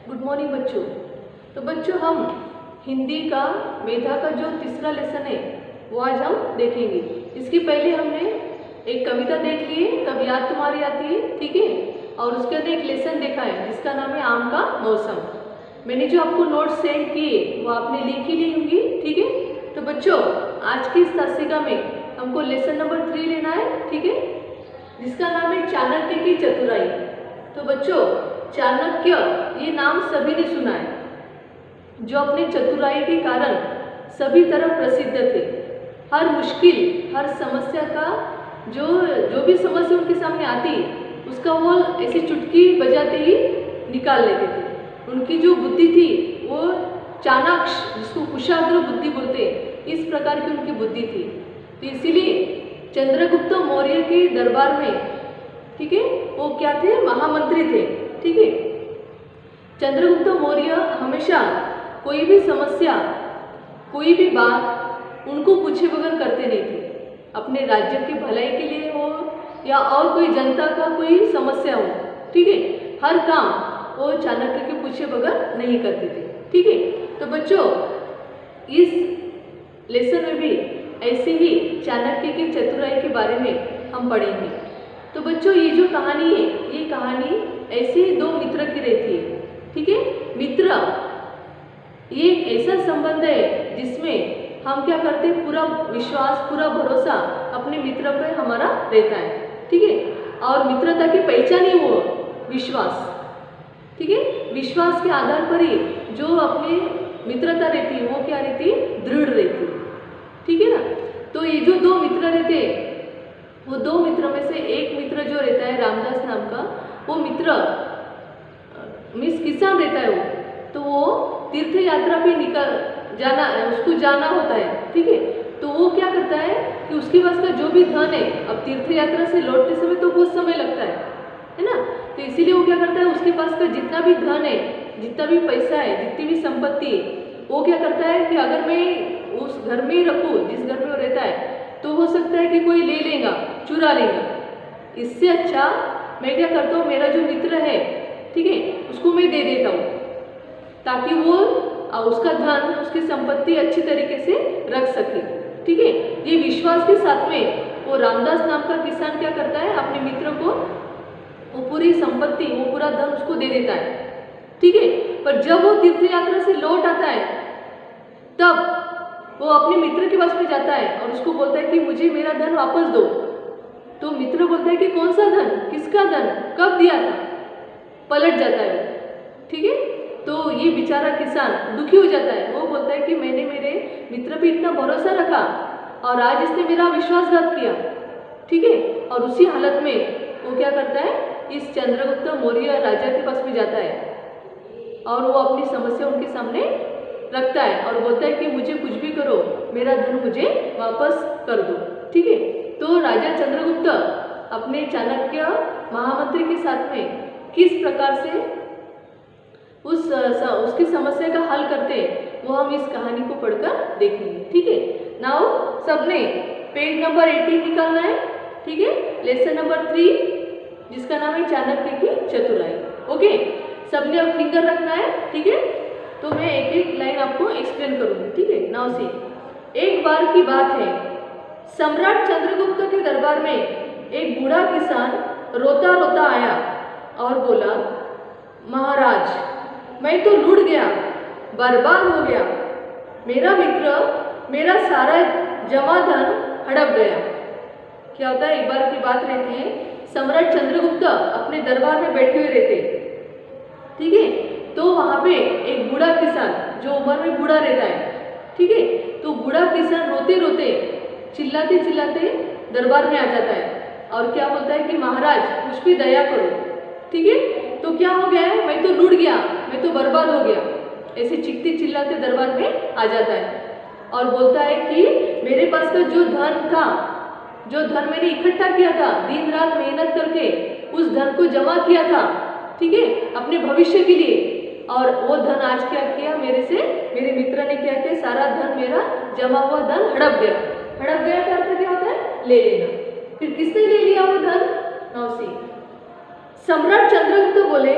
Good morning बच्चों। तो बच्चों हम हिंदी का मेधा का जो तीसरा लेसन है वो आज हम देखेंगे। इसके पहले हमने एक कविता देख ली है, तब याद तुम्हारी आती है, ठीक है। और उसके अंदर एक लेसन देखा है जिसका नाम है आम का मौसम। मैंने जो आपको नोट्स सेंड किए वो आपने लिख ही ली होंगी, ठीक है। तो बच्चों आज की इस तासिका में हमको लेसन नंबर 3 लेना है, ठीक है, जिसका नाम है चाणक्य की चतुराई। तो बच्चों चाणक्य ये नाम सभी ने सुना है, जो अपने चतुराई के कारण सभी तरफ प्रसिद्ध थे। हर मुश्किल, हर समस्या का जो भी समस्या उनके सामने आती उसका वो ऐसी चुटकी बजाते ही निकाल लेते थे। उनकी जो बुद्धि थी वो चाणाक्ष, जिसको कुशाग्र बुद्धि बोलते, इस प्रकार की उनकी बुद्धि थी। तो इसीलिए चंद्रगुप्त मौर्य के दरबार में, ठीक है, वो क्या थे, महामंत्री थे, ठीक है। चंद्रगुप्त मौर्य हमेशा कोई भी समस्या, कोई भी बात उनको पूछे बगैर करते नहीं थे। अपने राज्य की भलाई के लिए हो या और कोई जनता का कोई समस्या हो, ठीक है, हर काम वो चाणक्य के पूछे बगैर नहीं करते थे, ठीक है। तो बच्चों इस लेसन में भी ऐसे ही चाणक्य की चतुराई के बारे में हम पढ़ेंगे। तो बच्चों ये जो कहानी है, ये कहानी ऐसे दो मित्र की रहती है, ठीक है। मित्र ये एक ऐसा संबंध है जिसमें हम क्या करते हैं, पूरा विश्वास, पूरा भरोसा अपने मित्र पे हमारा रहता है, ठीक है। और मित्रता की पहचान ही वो विश्वास, ठीक है। विश्वास के आधार पर ही जो अपनी मित्रता रहती है वो क्या रहती है, दृढ़ रहती है, ठीक है ना। तो ये जो दो मित्र रहते हैं, वो दो मित्र में से एक मित्र जो रहता है रामदास नाम का, वो मित्र मिस किसान रहता है वो, तो वो तीर्थ यात्रा पे उसको जाना होता है, ठीक है। तो वो क्या करता है कि उसके पास का जो भी धन है, अब तीर्थ यात्रा से लौटते समय तो बहुत समय लगता है ना। तो इसीलिए वो क्या करता है, उसके पास का जितना भी धन है, जितना भी पैसा है, जितनी भी संपत्ति है, वो क्या करता है कि अगर मैं उस घर में ही रखूँ जिस घर में वो रहता है, तो हो सकता है कि कोई ले लेगा, चुरा लेगा। इससे अच्छा मैं क्या करता हूँ, मेरा जो मित्र है, ठीक है, उसको मैं दे देता हूँ ताकि वो उसका धन, उसकी संपत्ति अच्छी तरीके से रख सके, ठीक है। ये विश्वास के साथ में वो रामदास नाम का किसान क्या करता है, अपने मित्र को वो पूरी संपत्ति, वो पूरा धन उसको दे देता है, ठीक है। पर जब वो तीर्थ यात्रा से लौट आता है तब वो अपने मित्र के पास में जाता है और उसको बोलता है कि मुझे मेरा धन वापस दो। तो मित्र बोलता है कि कौन सा धन, किसका धन, कब दिया था, पलट जाता है वो, ठीक है। तो ये बेचारा किसान दुखी हो जाता है। वो बोलता है कि मैंने मेरे मित्र पे इतना भरोसा रखा और आज इसने मेरा विश्वासघात किया, ठीक है। और उसी हालत में वो क्या करता है, इस चंद्रगुप्त मौर्य राजा के पास में जाता है और वो अपनी समस्या उनके सामने रखता है और बोलता है कि मुझे कुछ भी करो, मेरा धन मुझे वापस कर दो, ठीक है। तो राजा चंद्रगुप्त अपने चाणक्य महामंत्री के साथ में किस प्रकार से उसकी समस्या का हल करते हैं वो हम इस कहानी को पढ़कर देखेंगे, ठीक है। नाउ सबने पेज नंबर 18 निकालना है, ठीक है, लेसन नंबर 3 जिसका नाम है चाणक्य की चतुराई। ओके, सबने अब फिंगर रखना है, ठीक है। तो मैं एक एक लाइन आपको एक्सप्लेन करूंगी, ठीक है। नाउ सी, एक बार की बात है, सम्राट चंद्रगुप्त के दरबार में एक बूढ़ा किसान रोता रोता आया और बोला, महाराज मैं तो लुट गया, बर्बाद हो गया, मेरा मित्र मेरा सारा जमा धन हड़प गया। क्या होता है, एक बार की बात रहती है, सम्राट चंद्रगुप्त अपने दरबार में बैठे हुए रहते, ठीक है। तो वहाँ पे एक बूढ़ा किसान जो उम्र में बूढ़ा रहता है, ठीक है, तो बूढ़ा किसान रोते रोते, चिल्लाते चिल्लाते दरबार में आ जाता है और क्या बोलता है कि महाराज मुझ पे दया करो, ठीक है। तो क्या हो गया है, मैं तो लूट गया, मैं तो बर्बाद हो गया, ऐसे चिल्लाते चिल्लाते दरबार में आ जाता है और बोलता है कि मेरे पास का जो धन था, जो धन मैंने इकट्ठा किया था, दिन रात मेहनत करके उस धन को जमा किया था, ठीक है, अपने भविष्य के लिए, और वो धन आज क्या किया, मेरे मित्र ने क्या किया, सारा धन, मेरा जमा हुआ धन हड़प गया। हड़प गया का अर्थ क्या होता है, ले लेना। फिर किसने ले लिया वो धन, नौसी। सम्राट चंद्रगुप्त बोले,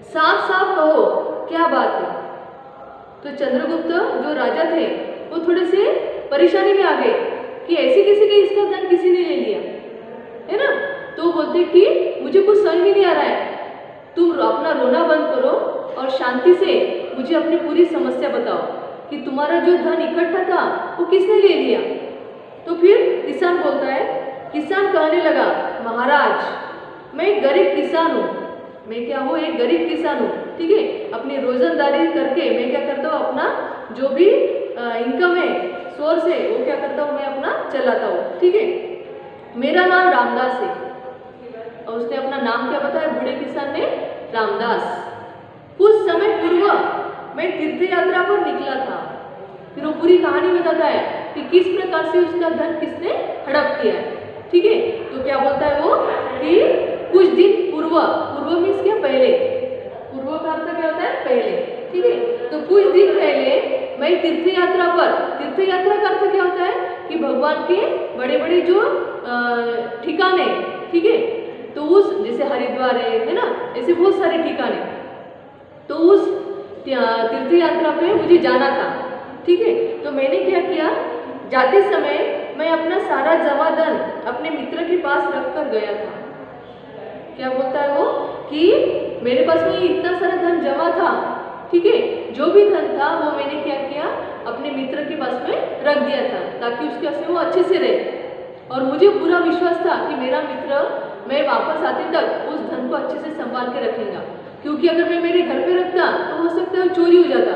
साफ साफ कहो क्या बात है। तो चंद्रगुप्त जो राजा थे वो थोड़े से परेशानी में आ गए कि ऐसे कैसे कि इसका धन किसी ने ले लिया है ना। तो बोलते कि मुझे कुछ समझ में नहीं आ रहा है, तुम अपना रोना बंद करो और शांति से मुझे अपनी पूरी समस्या बताओ कि तुम्हारा जो धन इकट्ठा था वो किसने ले लिया। तो फिर किसान बोलता है, किसान कहने लगा, महाराज मैं एक गरीब किसान हूँ, मैं क्या हूँ, एक गरीब किसान हूँ, ठीक है। अपनी रोजंदारी करके मैं क्या करता हूँ, अपना जो भी इनकम है, सोर्स है, वो क्या करता हूँ, मैं अपना चलाता हूँ, ठीक है। मेरा नाम रामदास है। और उसने अपना नाम क्या बताया बूढ़े किसान ने, रामदास। कुछ समय पूर्व मैं तीर्थ यात्रा पर निकला था। फिर वो पूरी कहानी बताता है कि किस प्रकार से उसका धन किसने हड़प किया है, ठीक है। तो क्या बोलता है वो कि कुछ दिन पूर्व, पूर्व मीन्स क्या, पहले, पूर्व का अर्थ क्या होता है, पहले, ठीक है। तो कुछ दिन पहले मैं तीर्थ यात्रा पर, तीर्थ यात्रा का अर्थ क्या होता है कि भगवान के बड़े बड़े जो ठिकाने, ठीक है, तो उस जैसे हरिद्वार है ना, ऐसे बहुत सारे ठिकाने, तो उस तीर्थ यात्रा पे मुझे जाना था, ठीक है। तो मैंने क्या किया, जाते समय मैं अपना सारा जमा धन अपने मित्र के पास रख कर गया था। क्या बोलता है वो कि मेरे पास में इतना सारा धन जमा था, ठीक है, जो भी धन था वो मैंने क्या किया, अपने मित्र के पास में रख दिया था ताकि उसके पास में वो अच्छे से रहे। और मुझे पूरा विश्वास था कि मेरा मित्र मैं वापस आते तक उस धन को अच्छे से संभाल के रखेगा, क्योंकि अगर मैं मेरे घर पे रखता तो हो सकता है चोरी हो जाता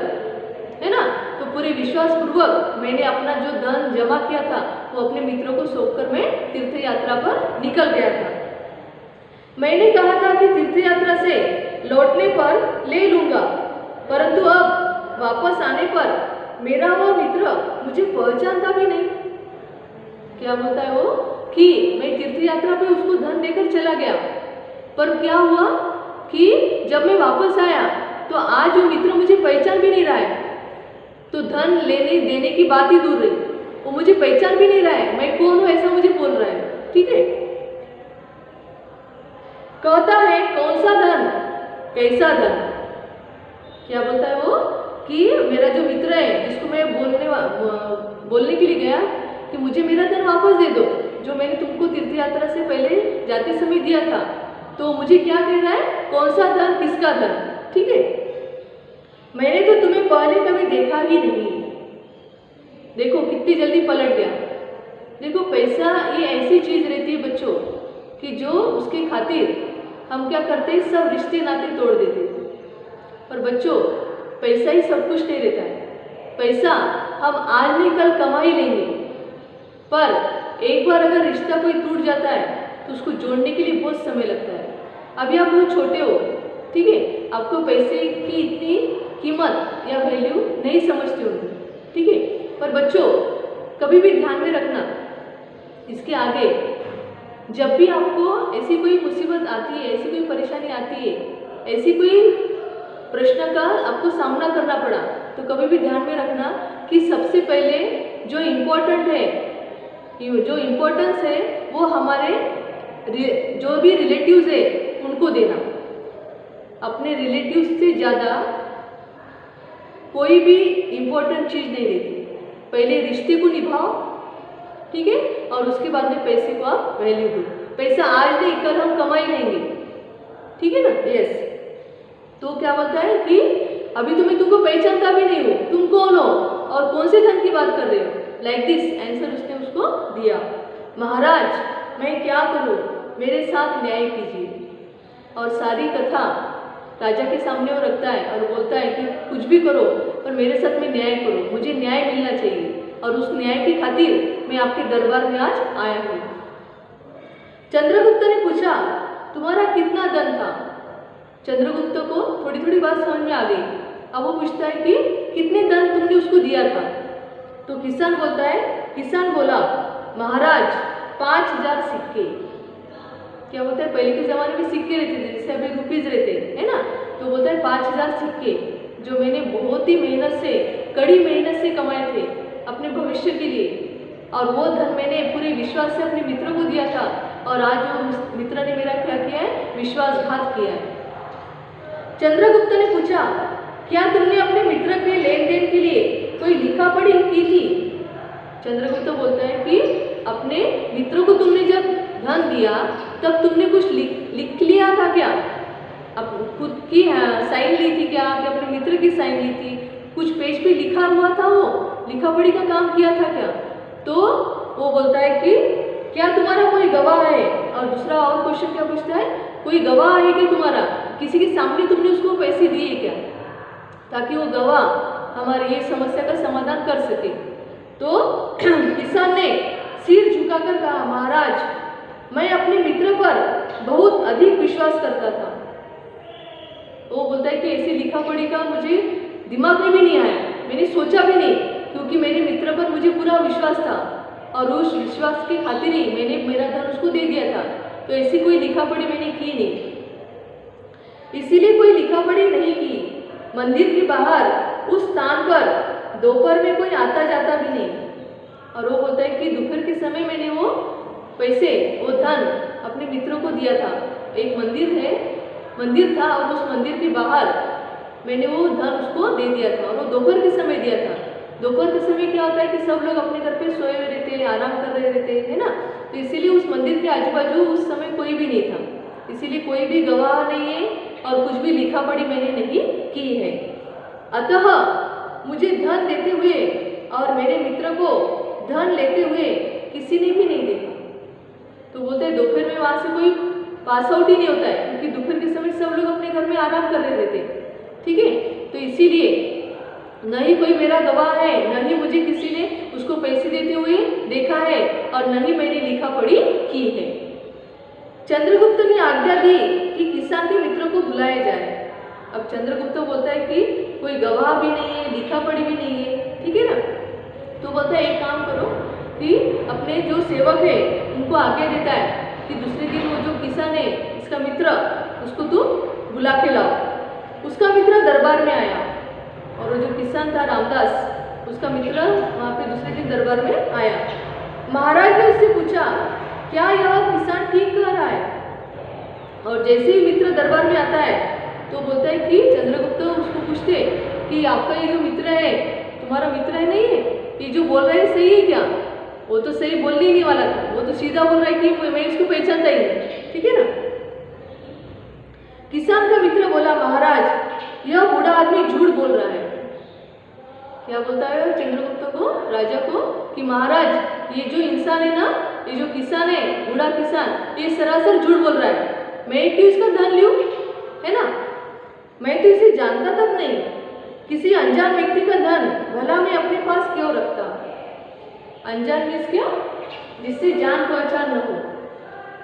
है ना। तो पूरे विश्वास पूर्वक मैंने अपना जो धन जमा किया था वो अपने मित्रों को सौंपकर मैं तीर्थ यात्रा पर निकल गया था। मैंने कहा था कि तीर्थ यात्रा से लौटने पर ले लूंगा, परंतु अब वापस आने पर मेरा वो मित्र मुझे पहचानता भी नहीं। क्या बोलता है वो कि मैं तीर्थ यात्रा पे उसको धन देकर चला गया, पर क्या हुआ कि जब मैं वापस आया तो आज वो मित्र मुझे पहचान भी नहीं रहा है। तो धन लेने देने की बात ही दूर रही, वो मुझे पहचान भी नहीं रहा है, मैं कौन हूँ ऐसा मुझे बोल रहा है, ठीक है। कहता है कौन सा धन, कैसा धन। क्या बोलता है वो कि मेरा जो मित्र है जिसको मैं बोलने के लिए गया कि मुझे मेरा धन वापस दे दो जो मैंने तुमको तीर्थ यात्रा से पहले जाते समय दिया था, तो मुझे क्या कह रहा है, कौन सा धन, किसका धन, ठीक है। मैंने तो तुम्हें पहले कभी देखा ही नहीं। देखो कितनी जल्दी पलट गया। देखो पैसा ये ऐसी चीज रहती है बच्चों कि जो उसके खातिर हम क्या करते हैं, सब रिश्ते नाते तोड़ देते हैं। पर बच्चों पैसा ही सब कुछ नहीं रहता है। पैसा हम आज नहीं कल कमा ही लेंगे, पर एक बार अगर रिश्ता कोई टूट जाता है तो उसको जोड़ने के लिए बहुत समय लगता है। अभी आप बहुत छोटे हो, ठीक है, आपको पैसे की इतनी कीमत या वैल्यू नहीं समझते होंगे, ठीक है। पर बच्चों कभी भी ध्यान में रखना, इसके आगे जब भी आपको ऐसी कोई मुसीबत आती है, ऐसी कोई परेशानी आती है, ऐसी कोई प्रश्न का आपको सामना करना पड़ा, तो कभी भी ध्यान में रखना कि सबसे पहले जो इम्पोर्टेंट है, जो इम्पोर्टेंस है वो हमारे जो भी रिलेटिव्स है उनको देना। अपने रिलेटिव्स से ज़्यादा कोई भी इम्पोर्टेंट चीज़ नहीं रहती। पहले रिश्ते को निभाओ, ठीक है, और उसके बाद में पैसे को आप वैल्यू दो। पैसा आज नहीं कल हम कमा ही लेंगे, ठीक है ना, यस। तो क्या बोलता है कि अभी तुमको पहचानता भी नहीं हो, तुम कौन हो और कौन से धन की बात कर रहे हो, लाइक दिस आंसर उसने उसको दिया। महाराज मैं क्या करूं, मेरे साथ न्याय कीजिए। और सारी कथा राजा के सामने वो रखता है और बोलता है कि कुछ भी करो पर मेरे साथ में न्याय करो, मुझे न्याय मिलना चाहिए, और उस न्याय की खातिर मैं आपके दरबार में आज आया हूँ। चंद्रगुप्त ने पूछा तुम्हारा कितना धन था। चंद्रगुप्त को थोड़ी थोड़ी बात समझ में आ गई। अब वो पूछता है कि कितने धन तुमने उसको दिया था। तो किसान बोला महाराज 5000 सिक्के। क्या बोलता है, पहले के ज़माने में सिक्के रहते थे जैसे अभी रुपीज़ रहते हैं ना, तो बोलता है 5000 सिक्के जो मैंने बहुत ही मेहनत से, कड़ी मेहनत से कमाए थे अपने भविष्य के लिए, और वो धन मैंने पूरे विश्वास से अपने मित्र को दिया था, और आज वो मित्र ने मेरा क्या किया है, विश्वासघात किया है। चंद्रगुप्त ने पूछा, क्या तुमने अपने मित्र के लेन देन के लिए कोई लिखा पढ़ी की थी? चंद्रगुप्त बोलता है कि अपने मित्रों को तुमने जब धन दिया तब तुमने कुछ लिख लिया था क्या? अब खुद की साइन ली थी क्या, कि अपने मित्र की साइन ली थी? कुछ पेज पे लिखा हुआ था, वो लिखा पढ़ी का काम किया था क्या? तो वो बोलता है कि क्या तुम्हारा कोई गवाह है? और दूसरा और क्वेश्चन क्या पूछता है, कोई गवाह है क्या तुम्हारा? किसी के सामने तुमने उसको पैसे दिए क्या, ताकि वो गवाह हमारी ये समस्या का समाधान कर सके। तो किसान ने सिर झुकाकर कहा, महाराज मैं अपने मित्र पर बहुत अधिक विश्वास करता था। वो बोलता है कि ऐसी लिखा पढ़ी का मुझे दिमाग में भी नहीं आया, मैंने सोचा भी नहीं, क्योंकि मेरे मित्र पर मुझे पूरा विश्वास था और उस विश्वास की खातिर ही मैंने मेरा धन उसको दे दिया था। तो ऐसी कोई लिखा पढ़ी मैंने की नहीं, इसीलिए कोई लिखा पढ़ी नहीं की। मंदिर के बाहर उस स्थान पर दोपहर में कोई आता जाता भी नहीं। और वो बोलता है कि दोपहर के समय मैंने वो पैसे, वो धन अपने मित्रों को दिया था। एक मंदिर था और उस मंदिर के बाहर मैंने वो धन उसको दे दिया था, और वो दोपहर के समय दिया था। दोपहर के समय क्या होता है कि सब लोग अपने घर पे सोए हुए रहते हैं, आराम कर रहे रहते हैं, है ना। तो इसीलिए उस मंदिर के आजू बाजू उस समय कोई भी नहीं था, इसीलिए कोई भी गवाह नहीं है और कुछ भी लिखा पढ़ी मैंने नहीं की है। अतः मुझे धन देते हुए और मेरे मित्र को धन लेते हुए किसी ने भी नहीं देखा। तो बोलते हैं दोपहर में वहाँ से कोई पास आउट ही नहीं होता है, क्योंकि दोपहर के समय सब लोग अपने घर में आराम कर रहे रहते हैं, ठीक है। तो इसीलिए न ही कोई मेरा गवाह है, न ही मुझे किसी ने उसको पैसे देते हुए देखा है, और न ही मैंने लिखा पढ़ी की है। चंद्रगुप्त ने आज्ञा दी कि किसान के मित्रों को बुलाया जाए। अब चंद्रगुप्त बोलता है कि कोई गवाह भी नहीं है, लिखा पढ़ी भी नहीं है, ठीक है ना। तो बोलता है एक काम करो कि अपने जो सेवक है उनको आज्ञा देता है कि दूसरे दिन वो जो किसान है, इसका मित्र, उसको तुम बुला के लाओ। उसका मित्र दरबार में आया, और वो जो किसान था रामदास, उसका मित्र वहाँ पे दूसरे दिन दरबार में आया। महाराज ने उससे पूछा, क्या यह किसान ठीक कह रहा है? और जैसे ही मित्र दरबार में आता है तो बोलता है कि चंद्रगुप्त उसको पूछते कि आपका ये जो मित्र है, तुम्हारा मित्र है नहीं है, ये जो बोल रहा है सही है क्या? वो तो सही बोलने ही नहीं वाला था, वो तो सीधा बोल रहा है कि मैं इसको पहचानता ही नहीं, ठीक है ना। किसान का मित्र बोला, महाराज यह बूढ़ा आदमी झूठ बोल रहा है। क्या बोलता है चंद्रगुप्त को, राजा को, कि महाराज ये जो इंसान है ना, ये जो किसान है, बूढ़ा किसान, ये सरासर झूठ बोल रहा है। मैं क्यों इसका धन लूं, है ना। मैं तो इसे जानता तक नहीं, किसी अनजान व्यक्ति का धन भला मैं अपने पास क्यों रखता। अनजान मीन्स क्या, जिससे जान पहचान न हो।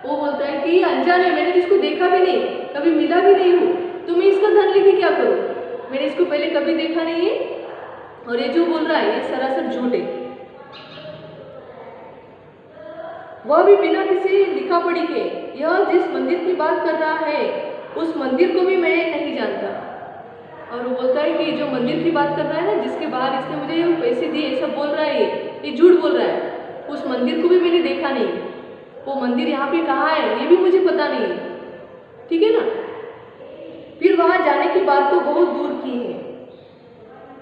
वो बोलता है कि अनजान है, मैंने इसको देखा भी नहीं, कभी मिला भी नहीं हूँ, तो मैं इसका धन लेके क्या करूँ? मैंने इसको पहले कभी देखा नहीं है, और ये जो बोल रहा है ये सरासर झूठ है। वह भी बिना किसी लिखा पढ़ी के। यह जिस मंदिर की बात कर रहा है उस मंदिर को भी मैं नहीं जानता। और वो बोलता है कि जो मंदिर की बात कर रहा है ना, जिसके बाहर इसने मुझे ये पैसे दिए, सब बोल रहा है, ये झूठ बोल रहा है। उस मंदिर को भी मैंने देखा नहीं, वो मंदिर यहाँ पे कहाँ है ये भी मुझे पता नहीं है, ठीक है ना। फिर वहाँ जाने की बात तो बहुत दूर की है।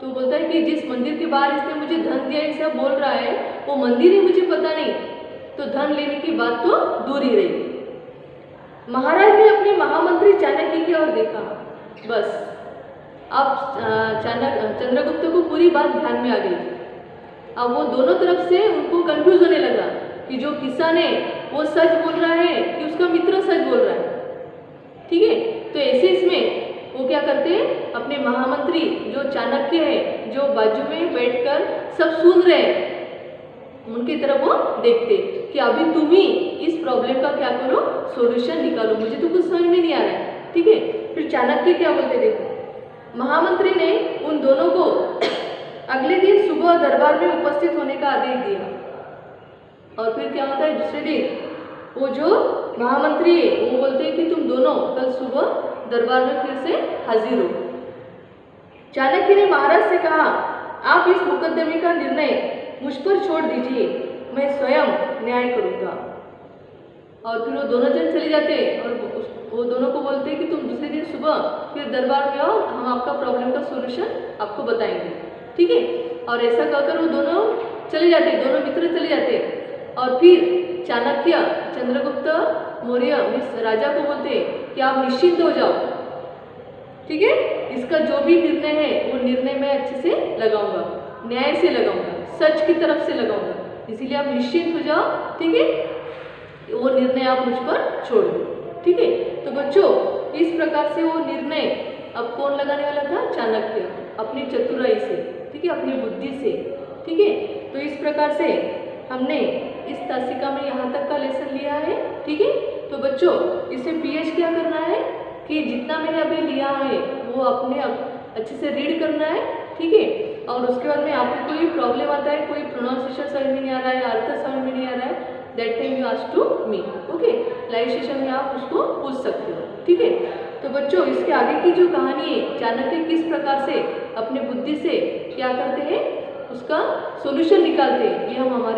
तो बोलता है कि जिस मंदिर के बाहर इसने मुझे धन दिया, ये सब बोल रहा है, वो मंदिर ही मुझे पता नहीं, तो धन लेने की बात तो दूर ही रही। महाराज ने अपने महामंत्री चाणक्य की ओर देखा। बस अब चंद्रगुप्त को पूरी बात ध्यान में आ गई। अब वो दोनों तरफ से उनको कंफ्यूज होने लगा कि जो किसान है वो सच बोल रहा है कि उसका मित्र सच बोल रहा है, ठीक है। तो ऐसे इसमें वो क्या करते हैं, अपने महामंत्री जो चाणक्य है, जो बाजू में बैठकर सब सुन रहे हैं, उनकी तरफ वो देखते कि अभी तुम ही इस प्रॉब्लम का क्या करो, सॉल्यूशन निकालो, मुझे तो कुछ समझ में नहीं आ रहा है, ठीक है। फिर चाणक्य क्या बोलते देखो। महामंत्री ने उन दोनों को अगले दिन सुबह दरबार में उपस्थित होने का आदेश दिया। और फिर क्या होता है, दूसरे दिन वो जो महामंत्री है वो बोलते हैं कि तुम दोनों कल सुबह दरबार में फिर से हाजिर हो। चाणक्य ने महाराज से कहा, आप इस मुकदमे का निर्णय मुझ पर छोड़ दीजिए, मैं स्वयं न्याय करूंगा। और फिर वो दोनों जन चले जाते और वो दोनों को बोलते हैं कि तुम दूसरे दिन सुबह फिर दरबार में आओ, हम आपका प्रॉब्लम का सोल्यूशन आपको बताएंगे, ठीक है। और ऐसा कहकर वो दोनों चले जाते, दोनों मित्र चले जाते। और फिर चाणक्य चंद्रगुप्त मौर्य इस राजा को बोलते हैं कि आप निश्चिंत हो जाओ, ठीक है, इसका जो भी निर्णय है वो निर्णय मैं अच्छे से लगाऊंगा, न्याय से लगाऊंगा, सच की तरफ से लगाऊंगा, इसीलिए आप निश्चिंत हो जाओ, ठीक है, वो निर्णय आप मुझ पर छोड़ दो, ठीक है। तो बच्चों इस प्रकार से वो निर्णय अब कौन लगाने वाला था? चाणक्य, अपनी चतुराई से, ठीक है, अपनी बुद्धि से, ठीक है। तो इस प्रकार से हमने इस तासिका में यहाँ तक का लेसन लिया है, ठीक है। तो बच्चों इसे पीएच क्या करना है कि जितना मैंने अभी लिया है वो अपने अच्छे से रीड करना है, ठीक है। और उसके बाद में आपको कोई प्रॉब्लम आता है, कोई प्रोनाउंसिएशन समझ में नहीं आ रहा है, अर्थ समझ में नहीं आ रहा है, that time you ask to me, okay. Live session में आप उसको पूछ सकते हो, ठीक है। तो बच्चों इसके आगे की जो कहानी है, चाणक्य किस प्रकार से अपने बुद्धि से क्या करते हैं, उसका सॉल्यूशन निकालते हैं, ये हम हमारे